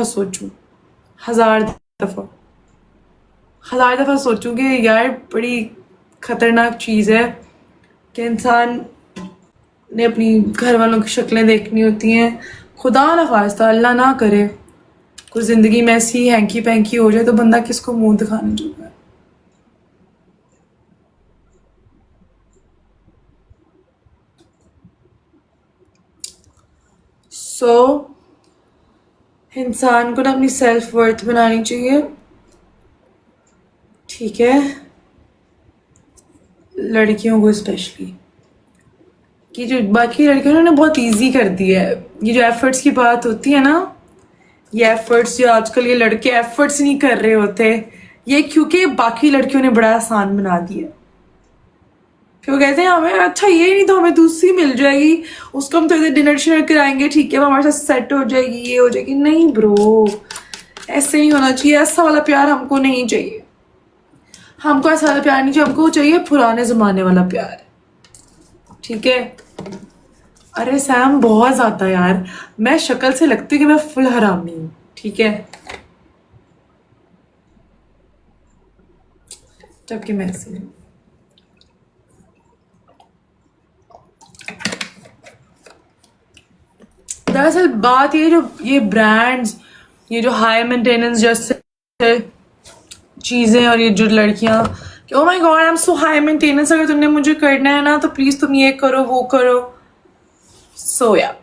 सोचूं, हजार दफा हजार दफा सोचूं कि यार बड़ी खतरनाक चीज़ है कि इंसान ने अपनी घर वालों की शक्लें देखनी होती हैं। खुदा ना खास्ता, अल्लाह ना करे कुछ ज़िंदगी में ऐसी हैंकी पैंकी हो जाए तो बंदा किसको मुंह दिखाने जोगा है। सो इंसान को ना अपनी सेल्फ वर्थ बनानी चाहिए, ठीक है, लड़कियों को स्पेशली। कि जो बाकी लड़कियों ने बहुत इजी कर दिया है, ये जो एफर्ट्स की बात होती है ना, ये एफर्ट्स जो आजकल ये लड़के एफर्ट्स नहीं कर रहे होते, ये क्योंकि बाकी लड़कियों ने बड़ा आसान बना दिया। फिर वो कहते हैं हमें अच्छा ये नहीं तो हमें दूसरी मिल जाएगी, उसको हम थोड़ी देर डिनर शिनर कराएंगे, ठीक है, वो हमारे साथ सेट हो जाएगी, ये हो जाएगी। नहीं ब्रो, ऐसे नहीं होना चाहिए। ऐसा वाला प्यार हमको नहीं चाहिए, हमको ऐसा वाला प्यार नहीं चाहिए, हमको चाहिए पुराने जमाने वाला प्यार, ठीक है। अरे सैम बहुत ज्यादा यार, मैं शक्ल से लगती कि मैं फुल हरामी हूँ, ठीक है, जबकि मैं ऐसी हूँ। दरअसल बात ये ब्रांड्स, ये जो हाई मेंटेनेंस जैसे चीजें और ये जो लड़कियां कि oh my God I am so high maintenance, अगर तुमने मुझे करना है ना तो प्लीज तुम ये करो वो करो। सो या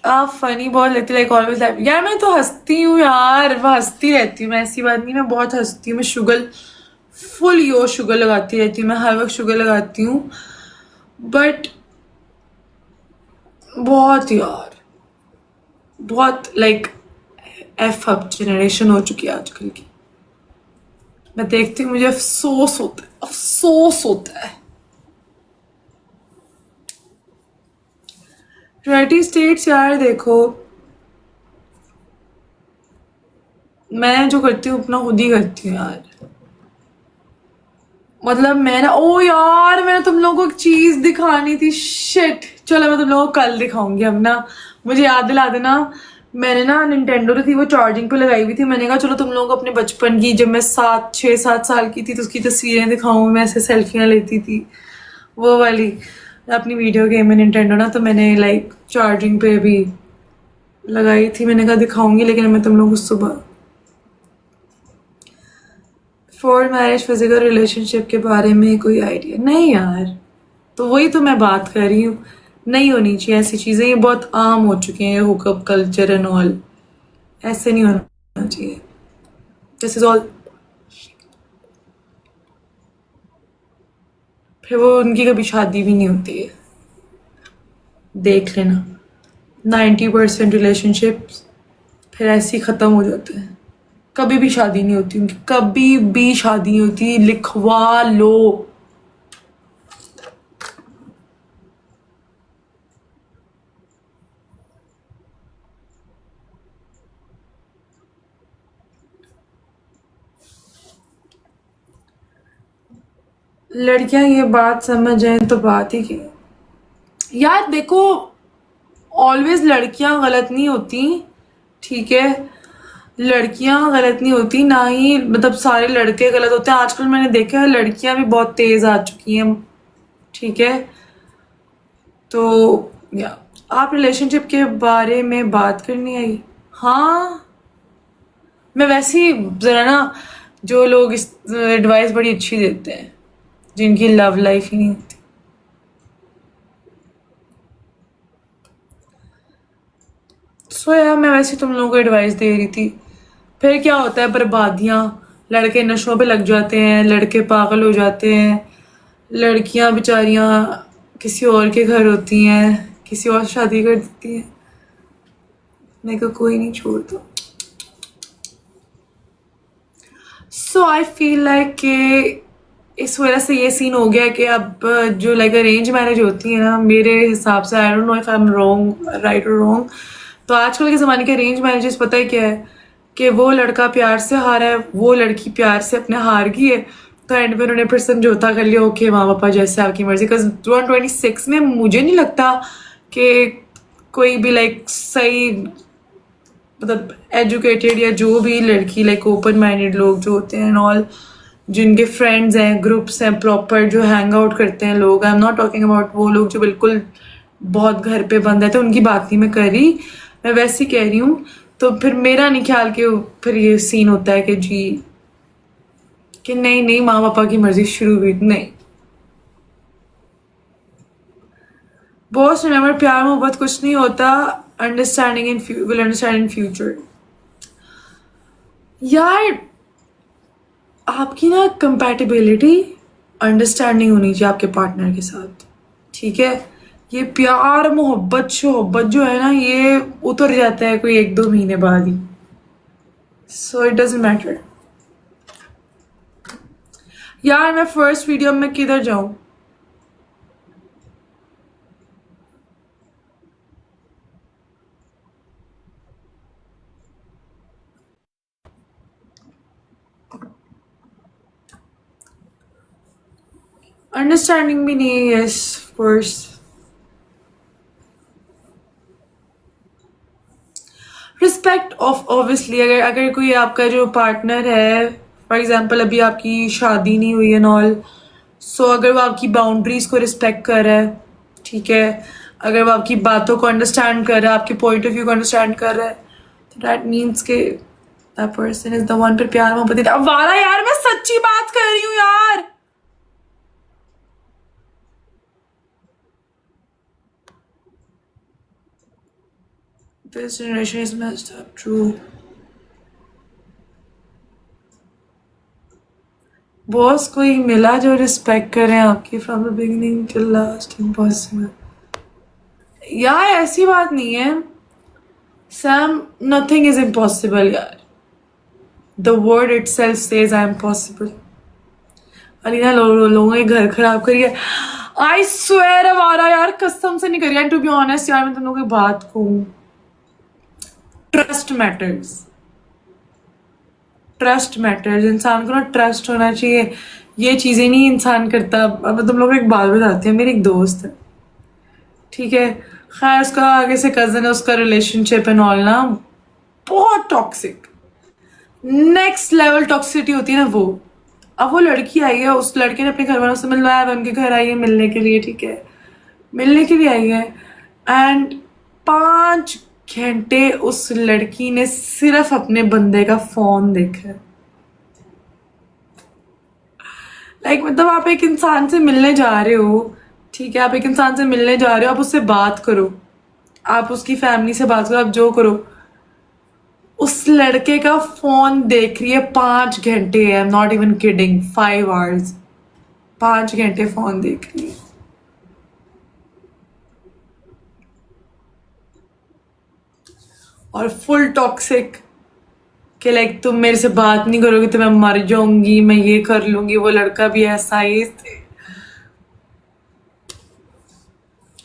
आप फनी बहुत लगती, लाइक ऑलवेज लाइक। यार मैं तो हंसती हूँ यार, मैं हंसती रहती हूँ, मैं ऐसी बात नहीं, मैं बहुत हंसती हूँ। मैं शुगर फुल यो शुगर लगाती रहती हूँ, मैं हर वक्त शुगर लगाती हूँ, बट बहुत यार बहुत लाइक एफ अप जनरेशन हो चुकी है आजकल की। मैं देखती हूँ मुझे अफसोस होता है, अफसोस होता है। यूनाइटेड स्टेट्स यार देखो, मैं जो करती हूँ अपना खुद ही करती हूँ यार। मतलब मैं ना, ओ यार मैंने तुम लोगों को एक चीज दिखानी थी, शिट, चलो मैं तुम लोगों को कल दिखाऊंगी। अब ना मुझे याद दिला देना, मैंने ना निंटेंडो जो थी वो चार्जिंग पे लगाई हुई थी, मैंने कहा चलो तुम लोगों को अपने बचपन की, जब मैं 6-7 साल की थी तो उसकी तस्वीरें दिखाऊं, मैं ऐसे सेल्फियां लेती थी वो वाली अपनी वीडियो गेम में निंटेंडो ना, तो मैंने लाइक चार्जिंग पे भी लगाई थी, मैंने कहा दिखाऊंगी, लेकिन मैं तुम लोगों को सुबह। फॉर मैरिज फिजिकल रिलेशनशिप के बारे में कोई आइडिया नहीं यार, तो वही तो मैं बात कर रही हूँ, नहीं होनी चाहिए ऐसी चीज़ें, ये बहुत आम हो चुके हैं हुकअप कल्चर एंड ऑल, ऐसे नहीं होना चाहिए। This is all. फिर वो उनकी कभी शादी भी नहीं होती है, देख लेना। 90% रिलेशनशिप फिर ऐसे ही ख़त्म हो जाते हैं, कभी भी शादी नहीं होती उनकी, कभी भी शादी नहीं होती, लिखवा लो। लड़कियां ये बात समझ जाए तो बात ही क्या। यार देखो, ऑलवेज लड़कियां गलत नहीं होती, ठीक है, लड़कियां गलत नहीं होती, ना ही मतलब सारे लड़के गलत होते हैं। आजकल मैंने देखा है लड़कियां भी बहुत तेज आ चुकी हैं, ठीक है। तो या आप रिलेशनशिप के बारे में बात करनी आई? हाँ, मैं वैसे ही जरा ना, जो लोग इस एडवाइस बड़ी अच्छी देते हैं जिनकी लव लाइफ ही नहीं होती, सो यार मैं वैसे तुम लोगों को एडवाइस दे रही थी। फिर क्या होता है, बर्बादियां, लड़के नशों पे लग जाते हैं, लड़के पागल हो जाते हैं, लड़कियां बेचारियां किसी और के घर होती हैं, किसी और से शादी कर देती हैं, मेरे को कोई नहीं छोड़ता। सो आई फील लाइक कि इस वजह से ये सीन हो गया कि अब जो लाइक अरेंज मैरिज होती है ना, मेरे हिसाब से, I don't know if I am wrong, right और रॉन्ग, तो आजकल के ज़माने के अरेंज मैरिजेस पता है क्या है कि वो लड़का प्यार से हारा है, वो लड़की प्यार से अपने हार गई है, तो एंड में उन्होंने फिर समझौता कर लिया, ओके माँ पापा जैसे आपकी मर्जी। बिकॉज 2026 में मुझे नहीं लगता कि कोई भी लाइक सही मतलब एजुकेटेड या जो भी लड़की लाइक ओपन माइंडेड लोग जो होते हैं ऑल, जिनके फ्रेंड्स हैं, ग्रुप्स हैं प्रॉपर, जो हैंग आउट करते हैं लोग, I am not talking about वो लोग जो बिल्कुल बहुत घर पे बंद है, तो उनकी बात नहीं मैं कर रही, मैं वैसे ही कह रही हूँ। तो फिर मेरा नहीं ख्याल कि फिर ये सीन होता है कि जी कि नहीं नहीं माँ पापा की मर्जी शुरू हुई, नहीं। बॉस रिमेम्बर, प्यार मोहब्बत कुछ नहीं होता, understanding in will understand in future. यार आपकी ना कंपैटिबिलिटी, अंडरस्टैंडिंग होनी चाहिए आपके पार्टनर के साथ, ठीक है। ये प्यार मोहब्बत शोहब्बत जो है ना, ये उतर जाता है कोई 1-2 महीने बाद ही, सो इट डजंट मैटर। यार मैं फर्स्ट वीडियो में किधर जाऊं? अंडरस्टैंडिंग भी नहीं है, yes of course. Respect of obviously, अगर अगर कोई आपका जो पार्टनर है, फॉर एग्जाम्पल अभी आपकी शादी नहीं हुई है नॉल, सो अगर वो आपकी बाउंड्रीज को रिस्पेक्ट कर रहा है, ठीक है, अगर वो आपकी बातों को अंडरस्टैंड कर रहा है, आपके पॉइंट ऑफ व्यू को अंडरस्टैंड कर रहा है, तो दैट मीन्स के that person is the one. पर प्यार मोहब्बत वाला, यार मैं सच्ची बात कर रही हूँ यार। This generation is messed up, true. Boss कोई मिला जो रिस्पेक्ट करे आपकी from the beginning till last? Impossible. यार ऐसी बात नहीं है सैम, नथिंग इज इम्पॉसिबल यार, the word it self says I am possible. Alina लोगों के घर खराब करिए, आई स्वेयर अवारा यार, कसम से नहीं करिए। टू बी ऑनेस्ट यार, मैं तुम लोगों की बात कहूँ, ट्रस्ट मैटर्स, ट्रस्ट मैटर्स। इंसान को ना ट्रस्ट होना चाहिए, ये चीजें नहीं इंसान करता। अब तुम लोग को एक बात बताती हूँ, मेरी एक दोस्त है, ठीक है, खैर उसका आगे से कजन है, उसका रिलेशनशिप एंड ऑल ना बहुत टॉक्सिक, नेक्स्ट लेवल टॉक्सिसिटी होती है ना वो। अब वो लड़की आई है, उस लड़के ने अपने घर वालों से मिलवाया, अब उनके घर आई है मिलने के लिए, ठीक है, मिलने के लिए आई है, एंड 5 घंटे उस लड़की ने सिर्फ अपने बंदे का फोन देखा है। लाइक मतलब आप एक इंसान से मिलने जा रहे हो, ठीक है, आप एक इंसान से मिलने जा रहे हो, आप उससे बात करो, आप उसकी फैमिली से बात करो, आप जो करो, उस लड़के का फोन देख रही है 5 घंटे, I am not even kidding, 5 hours, 5 घंटे फोन देख रही है। और फुल टॉक्सिक कि लाइक तुम मेरे से बात नहीं करोगे तो मैं मर जाऊंगी, मैं ये कर लूंगी, वो लड़का भी ऐसा ही।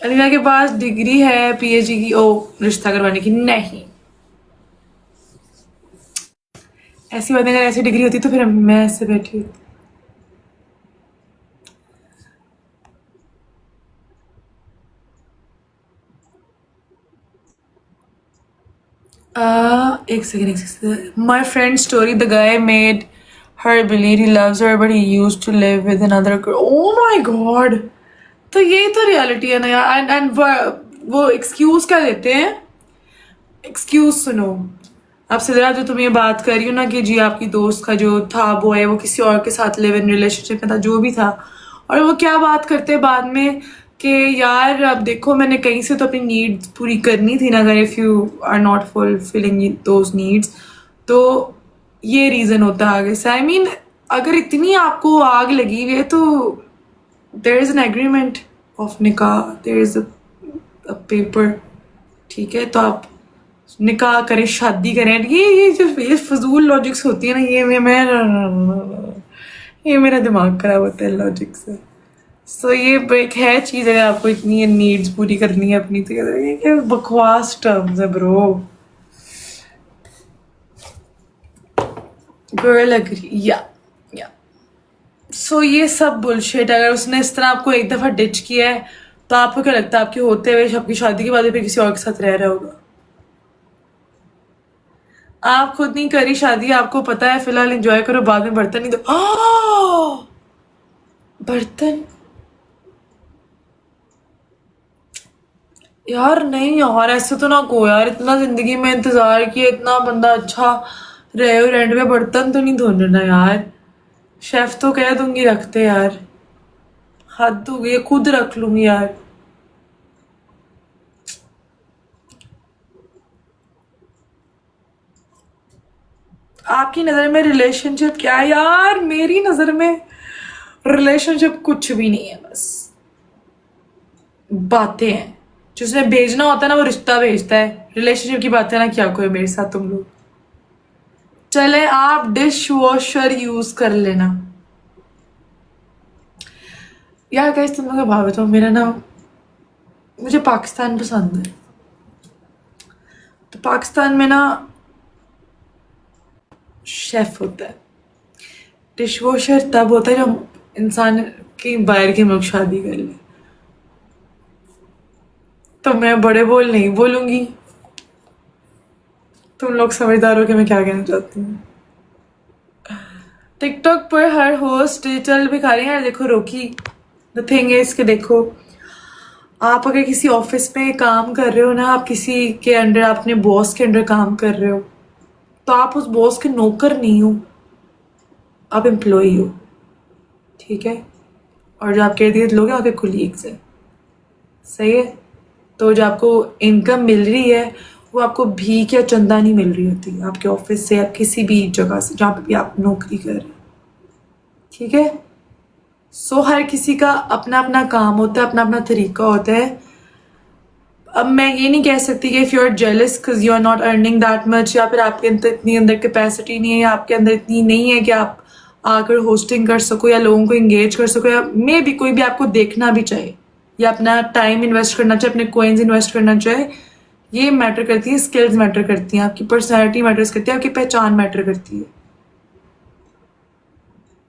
अलीना के पास डिग्री है पीएचडी की, ओ रिश्ता करवाने की नहीं। ऐसी बात, अगर ऐसी डिग्री होती तो फिर मैं ऐसे बैठी होती। एक second, my friend story, the guy made her believe he loves her but he used to live with another girl. Oh my god, तो यही तो रियलिटी है ना यार। एंड वो एक्सक्यूज क्या देते हैं, एक्सक्यूज सुनो, आपसे जरा जो तुम ये बात कर रही हो ना कि जी आपकी दोस्त का जो था वो है, वो किसी और के साथ लिव इन रिलेशनशिप में था, जो भी था, और वो क्या बात करते हैं बाद में कि यार अब देखो मैंने कहीं से तो अपनी नीड्स पूरी करनी थी ना, अगर if you are not fulfilling those needs, तो ये रीजन होता है आगे से। आई मीन अगर इतनी आपको आग लगी हुई है तो there is an agreement of nikah, there is a paper, ठीक है, तो आप निकाह करें, शादी करें। ये जो ये फजूल लॉजिक्स होती है ना, ये मेरा दिमाग खराब होता है लॉजिक से। सो ये एक है चीज, अगर आपको इतनी नीड्स पूरी करनी है अपनी, तो ये क्या बकवास टर्म्स है ब्रो। गर्ल अग्री, या सो ये सब बुलशिट। अगर उसने इस तरह आपको एक दफा डिच किया है तो आपको क्या लगता है आपके होते हुए आपकी शादी के बाद फिर किसी और के साथ रह रहा होगा? आप खुद नहीं करी शादी, आपको पता है, फिलहाल एंजॉय करो, बाद में बर्तन नहीं दो। बर्तन यार, नहीं यार, ऐसे तो ना को यार, इतना जिंदगी में इंतजार किया, इतना बंदा अच्छा रहे हो, रेंट में बर्तन तो नहीं धोने ना यार। शेफ तो कह दूंगी रखते यार, हद हो गई, खुद रख लूंगी यार। आपकी नजर में रिलेशनशिप क्या है यार? मेरी नजर में रिलेशनशिप कुछ भी नहीं है, बस बातें हैं। जिसने भेजना होता है ना, वो रिश्ता भेजता है। रिलेशनशिप की बातें ना क्या कोई मेरे साथ तुम लोग। चले, आप डिश वॉशर यूज कर लेना यार। गाइस तुम लोग भाव तो मेरा ना, मुझे पाकिस्तान पसंद है। तो पाकिस्तान में ना शेफ होता है। डिश वॉशर तब होता है जब इंसान की बाहर के मुल्क शादी कर ले। तो मैं बड़े बोल नहीं बोलूंगी, तुम लोग समझदार हो कि मैं क्या कहना चाहती हूँ। टिकटॉक पर हर होस्ट डिजिटल भी खा रहे हैं यार। देखो रोकी, द थिंग है इसके, देखो आप अगर किसी ऑफिस में काम कर रहे हो ना, आप किसी के अंडर, अपने बॉस के अंडर काम कर रहे हो, तो आप उस बॉस के नौकर नहीं हो, आप एम्प्लॉई हो, ठीक है। और जो आपके इर्द गिर्द लोग हैं आपके कुलीग्स हैं, सही है। तो जो आपको इनकम मिल रही है, वो आपको भीख या चंदा नहीं मिल रही होती आपके ऑफिस से या किसी भी जगह से जहाँ पे भी आप नौकरी कर रहे हैं, ठीक है। सो हर किसी का अपना अपना काम होता है, अपना अपना तरीका होता है। अब मैं ये नहीं कह सकती कि if you are jealous because you are not earning that much, या फिर आपके अंदर इतनी अंदर कैपेसिटी नहीं है, या आपके अंदर इतनी नहीं है कि आप आकर होस्टिंग कर सको या लोगों को इंगेज कर सको, या मे भी कोई भी आपको देखना भी चाहिए या अपना टाइम इन्वेस्ट करना चाहिए, अपने कोइंस इन्वेस्ट करना चाहिए। ये मैटर करती है, स्किल्स मैटर करती हैं, आपकी पर्सनैलिटी मैटर्स करती है, आपकी पहचान मैटर करती है।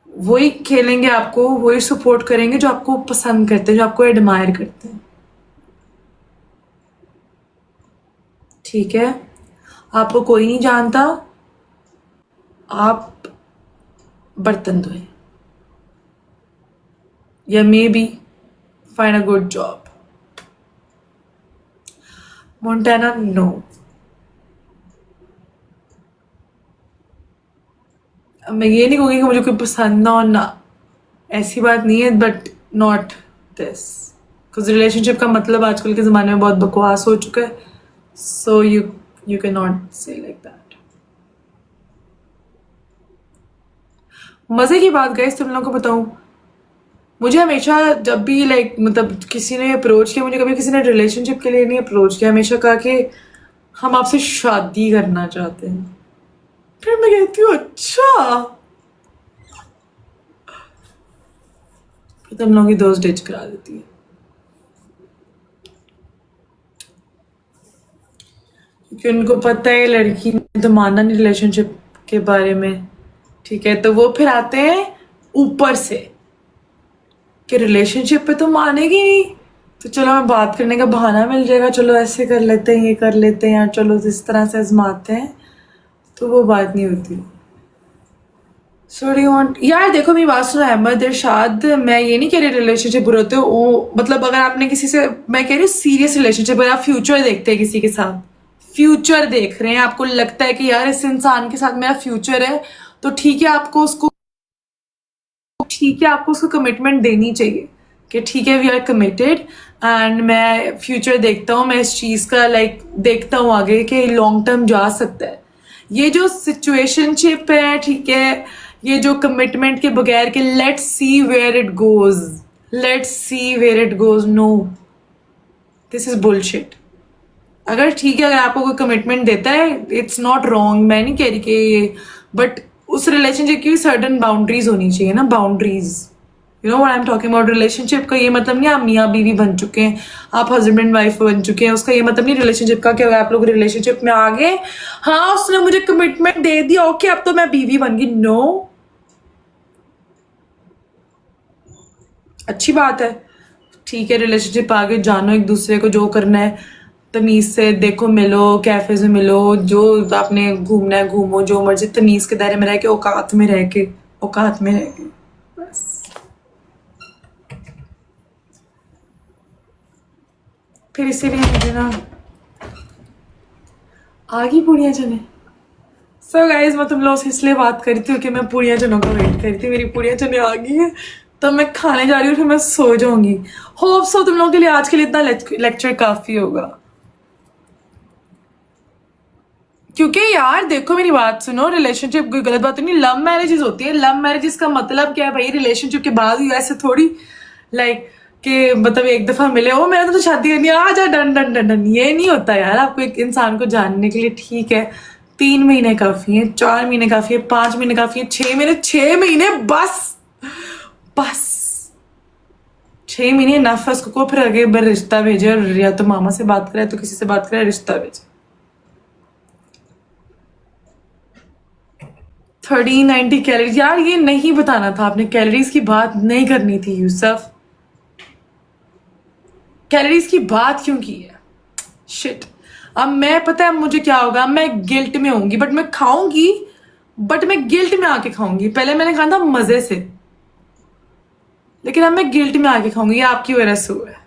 वही खेलेंगे आपको, वही सपोर्ट करेंगे जो आपको पसंद करते हैं, जो आपको एडमायर करते हैं, ठीक है। आपको कोई नहीं जानता, आप बर्तन धोए या may be find a good job. मोन्टाना नो। मैं ये नहीं कहूँगी कि मुझे कोई पसंद ना हो, ना ऐसी बात नहीं है, but not this, because relationship का मतलब आजकल के ज़माने में बहुत बकवास हो चुका है। सो यू कैन नॉट से लाइक दैट। मज़े की बात गाइस तुम लोगों को बताऊँ, मुझे हमेशा जब भी लाइक मतलब किसी ने अप्रोच किया, मुझे कभी किसी ने रिलेशनशिप के लिए नहीं अप्रोच किया, हमेशा कहा कि हम आपसे शादी करना चाहते हैं। फिर मैं कहती हूँ अच्छा, फिर तुम लोगों की दोस्त डिच करा देती है, क्योंकि उनको पता है लड़की ने तो माना नहीं रिलेशनशिप के बारे में, ठीक है। तो वो फिर आते हैं ऊपर से कि रिलेशनशिप पे तो मानेगी नहीं, तो चलो हमें बात करने का बहाना मिल जाएगा, चलो ऐसे कर लेते हैं, ये कर लेते हैं, या चलो इस तरह से आजमाते हैं। तो वो बात नहीं होती। सो डू यू वांट यार, देखो मेरी बात सुनो अहमद इरशाद, मैं ये नहीं कह रही रिलेशनशिप बुरे होते हो, मतलब अगर आपने किसी से, मैं कह रही हूँ सीरियस रिलेशनशिप, अगर आप फ्यूचर देखते हैं किसी के साथ, फ्यूचर देख रहे हैं, आपको लगता है कि यार इस इंसान के साथ मेरा फ्यूचर है, तो ठीक है, आपको उसको कमिटमेंट देनी चाहिए कि ठीक है वी आर कमिटेड, एंड मैं फ्यूचर देखता हूँ, मैं इस चीज़ का लाइक देखता हूँ आगे कि लॉन्ग टर्म जा सकता है। ये जो सिचुएशनशिप है, ठीक है, ये जो कमिटमेंट के बगैर के let's see where it goes, let's see where it goes, no, this is bullshit. अगर ठीक है, अगर आपको कोई कमिटमेंट देता है, इट्स नॉट रॉन्ग, मैं नहीं कह रही कि, बट उस रिलेशनशिप की सर्टन बाउंड्रीज होनी चाहिए ना, boundaries. You know what I am talking about. Relationship का ये मतलब नहीं आप मियाँ बीवी बन चुके हैं, आप हस्बैंड एंड वाइफ बन चुके हैं, उसका ये मतलब नहीं रिलेशनशिप का कि अगर आप लोग रिलेशनशिप में आ गए, हाँ उसने मुझे कमिटमेंट दे दिया, ओके अब तो मैं बीवी बन गई, नो। अच्छी बात है, ठीक है, रिलेशनशिप आगे जानो, एक दूसरे को जो करना है, तमीज से देखो, मिलो, कैफे में मिलो, जो आपने घूमना है घूमो, जो मर्जी तमीज के दायरे में रह के, औकात में रह के, औकात में रह के, बस। फिर इसीलिए मुझे ना आगी पूड़ियाँ चने। सो गाइज, मैं तुम लोगों से इसलिए बात करी थी क्योंकि मैं पूड़ियाँ चनों का वेट करी थी। मेरी पूड़ियाँ चने आ गई है, तो मैं खाने जा रही हूँ, फिर मैं सो जाऊंगी। होप सो तुम लोगों के लिए आज के लिए इतना लेक्चर काफी होगा। क्योंकि यार देखो, मेरी बात सुनो, रिलेशनशिप कोई गलत बात नहीं, लव मैरिजेस होती है। लव मैरिजेस का मतलब क्या है भाई? रिलेशनशिप के बाद हुई, ऐसे थोड़ी लाइक कि मतलब एक दफा मिले, ओ मेरा तो शादी करनी है, आ जा, डन डन डन डन, ये नहीं होता यार। आपको एक इंसान को जानने के लिए ठीक है 3 महीने काफी है, 4 महीने काफी है, 5 महीने काफी है, 6 महीने बस, बस 6 महीने नफ है उसको। फिर आगे बार रिश्ता भेजे, और या तो मामा से बात करे, तो किसी से बात करे, रिश्ता भेजे। 1390 कैलोरीज, यार ये नहीं बताना था आपने, कैलोरीज की बात नहीं करनी थी यूसुफ। कैलोरीज की बात क्यों की है? शिट। अब मैं, पता है मुझे क्या होगा, मैं गिल्ट में होंगी, बट मैं खाऊंगी, बट मैं गिल्ट में आके खाऊंगी। पहले मैंने कहा था मजे से, लेकिन अब मैं गिल्ट में आके खाऊंगी। ये आपकी वजह से हुआ है।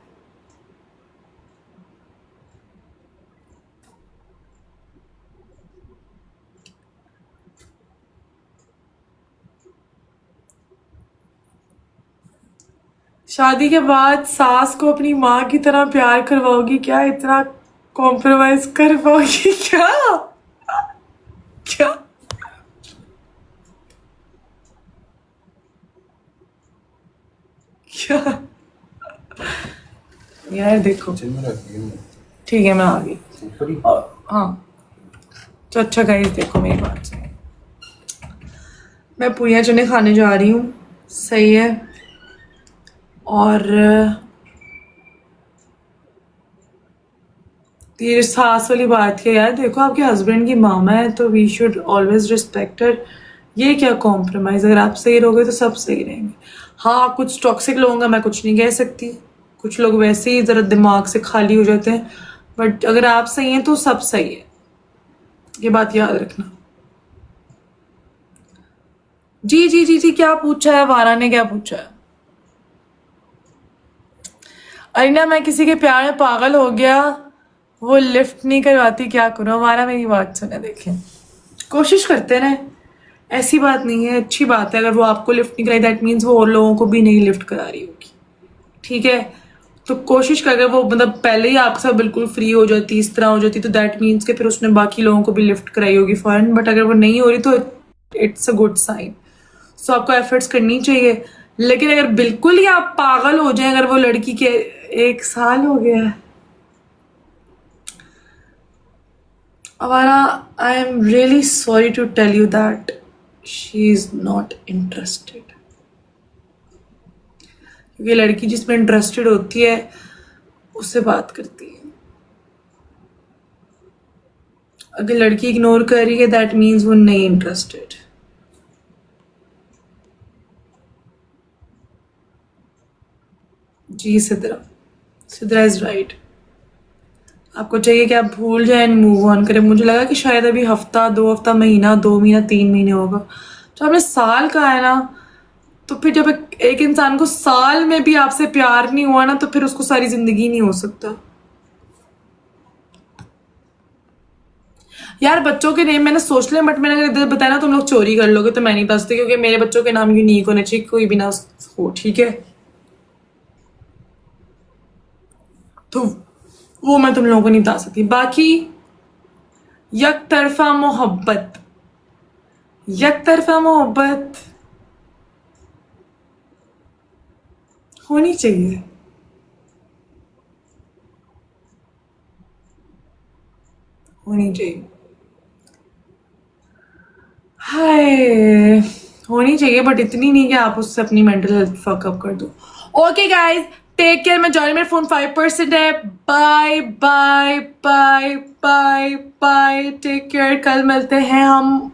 शादी के बाद सास को अपनी माँ की तरह प्यार करवाओगी क्या? इतना कॉम्प्रोमाइज करवाओगी क्या? क्या? क्या? यार देखो, ठीक है मैं आ गई। हाँ तो अच्छा गाइस, देखो मेरी बात सुनो, मैं पूरियाँ चने खाने जा रही हूँ, सही है। और ये सास वाली बात है यार, देखो आपके हस्बैंड की मामा है, तो we should always respect her. ये क्या कॉम्प्रोमाइज? अगर आप सही रहोगे तो सब सही रहेंगे। हाँ, कुछ टॉक्सिक लोगों का मैं कुछ नहीं कह सकती, कुछ लोग वैसे ही जरा दिमाग से खाली हो जाते हैं, बट अगर आप सही हैं तो सब सही है, ये बात याद रखना। जी जी जी जी, क्या पूछा है वारा ने, क्या पूछा है? अरिना, मैं किसी के प्यार में पागल हो गया, वो लिफ्ट नहीं करवाती, क्या करूं? हमारा मेरी बात सुने, देखें, कोशिश करते रहे, ऐसी बात नहीं है, अच्छी बात है। अगर वो आपको लिफ्ट नहीं कराई, दैट मीन्स वो और लोगों को भी नहीं लिफ्ट करा रही होगी, ठीक है? तो कोशिश कर, वो मतलब पहले ही आपके साथ बिल्कुल फ्री हो जाती, इस तरह हो जाती, तो दैट मीन्स कि फिर उसने बाकी लोगों को भी लिफ्ट कराई होगी फॉरन। बट अगर वो नहीं हो रही तो इट्स अ गुड साइन। सो आपको एफर्ट्स करनी चाहिए। लेकिन अगर बिल्कुल ही आप पागल हो जाए, अगर वो लड़की के 1 साल हो गया है, Avara, I am really sorry to tell you that she is not interested. क्योंकि लड़की जिसमें इंटरेस्टेड होती है उससे बात करती है। अगर लड़की इग्नोर कर रही है, दैट मीन्स वो नहीं इंटरेस्टेड। जी सिद्रा इज राइट। आपको चाहिए कि आप भूल जाए एंड मूव ऑन करें। मुझे लगा कि शायद अभी हफ्ता, 2 हफ्ता, महीना, 2 महीना, 3 महीने होगा। तो आपने साल का है ना, तो फिर जब एक इंसान को साल में भी आपसे प्यार नहीं हुआ ना, तो फिर उसको सारी जिंदगी नहीं हो सकता। यार बच्चों के नेम मैंने सोच लिया, बट मैंने अगर बताया ना तुम लोग चोरी कर लोगे, तो मैं नहीं बता सकती, क्योंकि मेरे बच्चों के नाम यूनिक होने चाहिए, कोई भी ना हो, ठीक है? तो वो मैं तुम लोगों को नहीं बता सकती। बाकी यक तरफा मोहब्बत, यक तरफा मोहब्बत होनी चाहिए। होनी चाहिए, हाय, होनी चाहिए, बट इतनी नहीं कि आप उससे अपनी मेंटल हेल्थ फकअप कर दो। Okay guys, take care. मैं जॉइन, मेरा फोन 5% है। Bye bye bye bye bye, take care. कल मिलते हैं हम,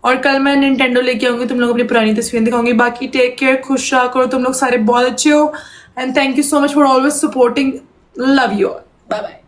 और कल मैं निंटेंडो लेके आऊंगी, तुम लोग अपनी पुरानी तस्वीरें दिखाऊंगी। बाकी टेक केयर, खुश रहा करो, तुम लोग सारे बहुत अच्छे हो, and thank you so much for always supporting. Love you all, bye bye.